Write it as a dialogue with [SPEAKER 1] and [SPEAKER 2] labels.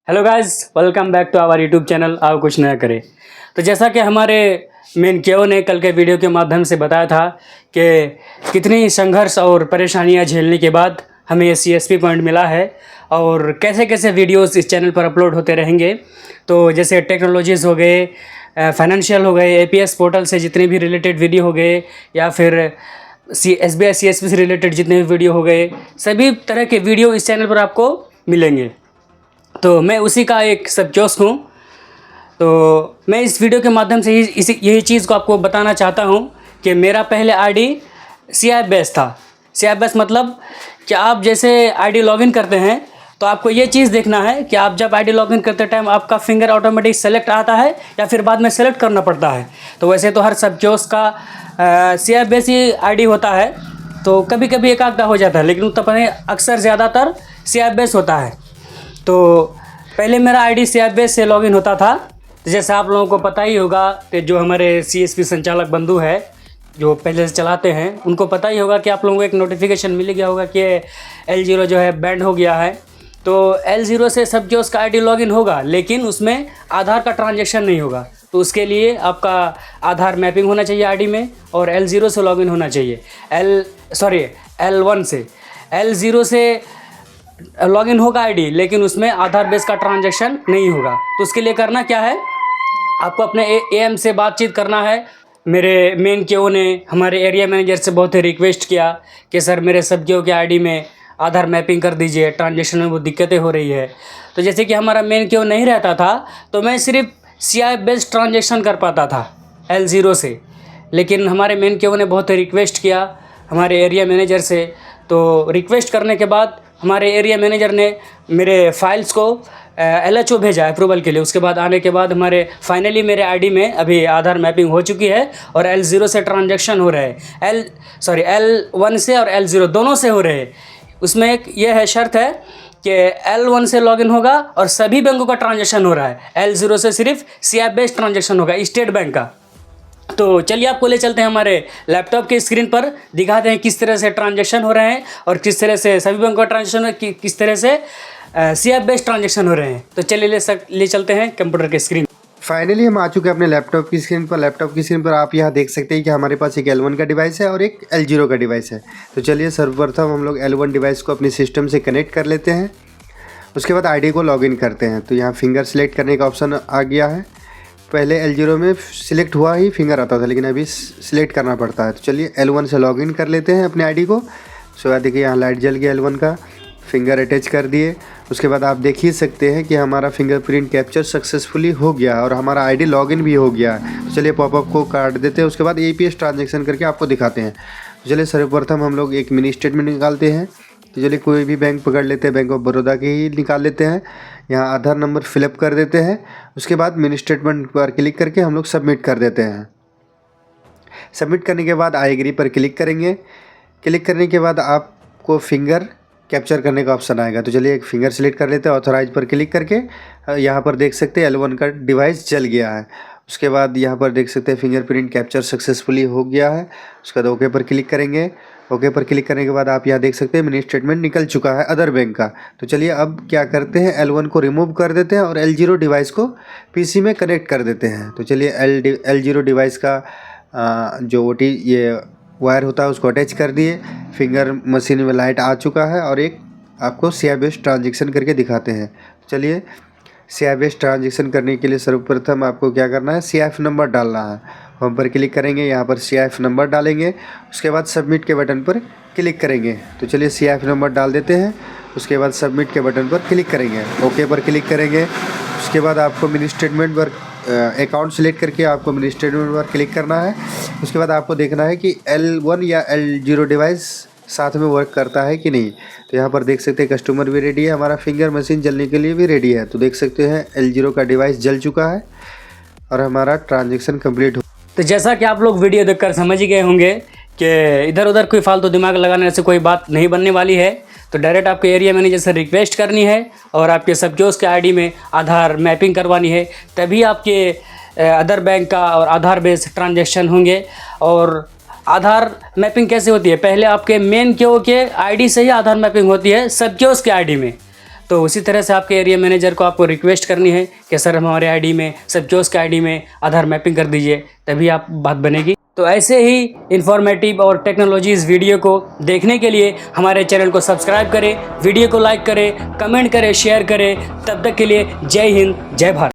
[SPEAKER 1] Hello guys, welcome back to our YouTube channel आओ कुछ नया करें। तो जैसा कि हमारे मेन केओ ने कल के वीडियो के माध्यम से बताया था कि कितनी संघर्ष और परेशानियां झेलने के बाद हमें ये CSP पॉइंट मिला है और कैसे कैसे वीडियोस इस चैनल पर अपलोड होते रहेंगे। तो जैसे टेक्नोलॉजीज़ हो गए, फाइनेंशियल हो गए, APS पोर्टल से जितने भी रिलेटेड वीडियो हो गए, या फिर SBI CSP से रिलेटेड जितने भी वीडियो हो गए, सभी तरह के वीडियो इस चैनल पर आपको मिलेंगे। तो मैं उसी का एक सबजोश हूँ। तो मैं इस वीडियो के माध्यम से यही चीज़ को आपको बताना चाहता हूँ कि मेरा पहले ID CIF बेस था। CIF बेस मतलब कि आप जैसे ID लॉगिन करते हैं तो आपको ये चीज़ देखना है कि आप जब ID लॉगिन करते टाइम आपका फिंगर ऑटोमेटिक सेलेक्ट आता है या फिर बाद में सेलेक्ट करना पड़ता है। तो वैसे तो हर सबजोश का CIF बेस ही ID होता है, तो कभी कभी एक आधा हो जाता है, लेकिन उत्तर अक्सर ज़्यादातर CIF बेस होता है। तो पहले मेरा ID CIF बेस से लॉगिन होता था। तो जैसे आप लोगों को पता ही होगा कि जो हमारे CSP संचालक बंधु है जो पहले से चलाते हैं, उनको पता ही होगा कि आप लोगों को एक नोटिफिकेशन मिल गया होगा कि L0 जो है बैंड हो गया है। तो L0 से सब जो उसका ID लॉगिन होगा, लेकिन उसमें आधार का ट्रांजेक्शन नहीं होगा। तो उसके लिए आपका आधार मैपिंग होना चाहिए ID में और L0 से लॉगिन होना चाहिए। L1 से L0 से लॉगिन होगा ID, लेकिन उसमें आधार बेस का ट्रांजैक्शन नहीं होगा। तो उसके लिए करना क्या है, आपको अपने AM से बातचीत करना है। मेरे मेन केओ ने हमारे एरिया मैनेजर से बहुत ही रिक्वेस्ट किया कि सर मेरे सब केओ के ID में आधार मैपिंग कर दीजिए, ट्रांजैक्शन में वो दिक्कतें हो रही है। तो जैसे कि हमारा मेन केओ नहीं रहता था तो मैं सिर्फ CIF बेस्ड ट्रांजैक्शन कर पाता था L0 से, लेकिन हमारे मेन केओ ने बहुत ही रिक्वेस्ट किया हमारे एरिया मैनेजर से। तो रिक्वेस्ट करने के बाद हमारे एरिया मैनेजर ने मेरे फाइल्स को LHO भेजा अप्रूवल के लिए। उसके बाद आने के बाद हमारे फाइनली मेरे ID में अभी आधार मैपिंग हो चुकी है और L0 से ट्रांजैक्शन हो रहे हैं। L1 से और L0 दोनों से हो रहे हैं। उसमें एक ये है शर्त है कि L1 से लॉगिन होगा और सभी बैंकों का ट्रांजैक्शन हो रहा है। L0 से सिर्फ CIF बेस्ड ट्रांजैक्शन होगा, स्टेट बैंक का। तो चलिए आपको ले चलते हैं हमारे लैपटॉप के स्क्रीन पर, दिखाते हैं किस तरह से ट्रांजैक्शन हो रहे हैं और किस तरह से सभी बैंकों का ट्रांजैक्शन हो, किस तरह से CIF बेस्ड ट्रांजैक्शन हो रहे हैं। तो चलिए ले चलते हैं कंप्यूटर के स्क्रीन।
[SPEAKER 2] फाइनली हम आ चुके हैं अपने लैपटॉप की स्क्रीन पर। लैपटॉप की स्क्रीन पर आप यहाँ देख सकते हैं कि हमारे पास एक L1 का डिवाइस है और एक L0 का डिवाइस है। तो चलिए सर्वप्रथम हम लोग L1 डिवाइस को अपनी सिस्टम से कनेक्ट कर लेते हैं। उसके बाद ID को लॉगिन करते हैं। तो यहाँ फिंगर सेलेक्ट करने का ऑप्शन आ गया है। पहले L0 में सिलेक्ट हुआ ही फिंगर आता था, लेकिन अभी सिलेक्ट करना पड़ता है। तो चलिए L1 से लॉगिन कर लेते हैं अपने ID को। उसके बाद देखिए यहाँ लाइट जल गया L1 का, फिंगर अटैच कर दिए। उसके बाद आप देख ही सकते हैं कि हमारा फिंगरप्रिंट कैप्चर सक्सेसफुली हो गया और हमारा ID लॉगिन भी हो गया है। तो चलिए पॉपअप को काट देते हैं। उसके बाद APS ट्रांजेक्शन करके आपको दिखाते हैं। तो चलिए सर्वप्रथम हम लोग एक मिनी स्टेटमेंट निकालते हैं। तो चलिए कोई भी बैंक पकड़ लेते हैं, बैंक ऑफ बड़ौदा की ही निकाल लेते हैं। यहाँ आधार नंबर फिलअप कर देते हैं। उसके बाद मिनी स्टेटमेंट पर क्लिक करके हम लोग सबमिट कर देते हैं। सबमिट करने के बाद आई एग्री पर क्लिक करेंगे। क्लिक करने के बाद आपको फिंगर कैप्चर करने का ऑप्शन आएगा। तो चलिए एक फिंगर सेलेक्ट कर लेते हैं। ऑथराइज पर क्लिक करके यहाँ पर देख सकते हैं L1 का डिवाइस जल गया है। उसके बाद यहाँ पर देख सकते हैं फिंगरप्रिंट कैप्चर सक्सेसफुली हो गया है। उसके बाद ओके पर क्लिक करेंगे। ओके पर क्लिक करने के बाद आप यहाँ देख सकते हैं मिनी स्टेटमेंट निकल चुका है अदर बैंक का। तो चलिए अब क्या करते हैं, L1 को रिमूव कर देते हैं और L0 डिवाइस को PC में कनेक्ट कर देते हैं। तो चलिए L0 डिवाइस का जो ये वायर होता है उसको अटैच कर दिए। फिंगर मशीन में लाइट आ चुका है और एक आपको CIF बेस्ड ट्रांजेक्शन करके दिखाते हैं। चलिए CIF बेस्ड ट्रांजेक्शन करने के लिए सर्वप्रथम आपको क्या करना है, CIF नंबर डालना है। होम पर क्लिक करेंगे, यहाँ पर CIF नंबर डालेंगे। उसके बाद सबमिट के बटन पर क्लिक करेंगे। तो चलिए CIF नंबर डाल देते हैं। उसके बाद सबमिट के बटन पर क्लिक करेंगे, ओके पर क्लिक करेंगे। उसके बाद आपको मिनी स्टेटमेंट पर अकाउंट सेलेक्ट करके आपको मिनी स्टेटमेंट पर क्लिक करना है। उसके बाद आपको देखना है कि L1 या L0 डिवाइस साथ में वर्क करता है कि नहीं। तो यहाँ पर देख सकते हैं कस्टमर भी रेडी है, हमारा फिंगर मशीन जलने के लिए भी रेडी है। तो देख सकते हैं L0 का डिवाइस जल चुका है और हमारा ट्रांजेक्शन कंप्लीट हो।
[SPEAKER 1] तो जैसा कि आप लोग वीडियो देखकर समझ ही गए होंगे कि इधर उधर कोई फालतू दिमाग लगाने से कोई बात नहीं बनने वाली है। तो डायरेक्ट आपके एरिया मैनेजर से रिक्वेस्ट करनी है और आपके सबजोश के ID में आधार मैपिंग करवानी है, तभी आपके अदर बैंक का और आधार बेस्ड ट्रांजैक्शन होंगे। और आधार मैपिंग कैसे होती है, पहले आपके मेन केओ के ID से ही आधार मैपिंग होती है सब केओस के ID में। तो उसी तरह से आपके एरिया मैनेजर को आपको रिक्वेस्ट करनी है कि सर हमारे आईडी में, सब कियोस्क के आईडी में आधार मैपिंग कर दीजिए, तभी आप बात बनेगी। तो ऐसे ही इन्फॉर्मेटिव और टेक्नोलॉजीज़ वीडियो को देखने के लिए हमारे चैनल को सब्सक्राइब करें, वीडियो को लाइक करें, कमेंट करें, शेयर करें। तब तक के लिए जय हिंद, जय भारत।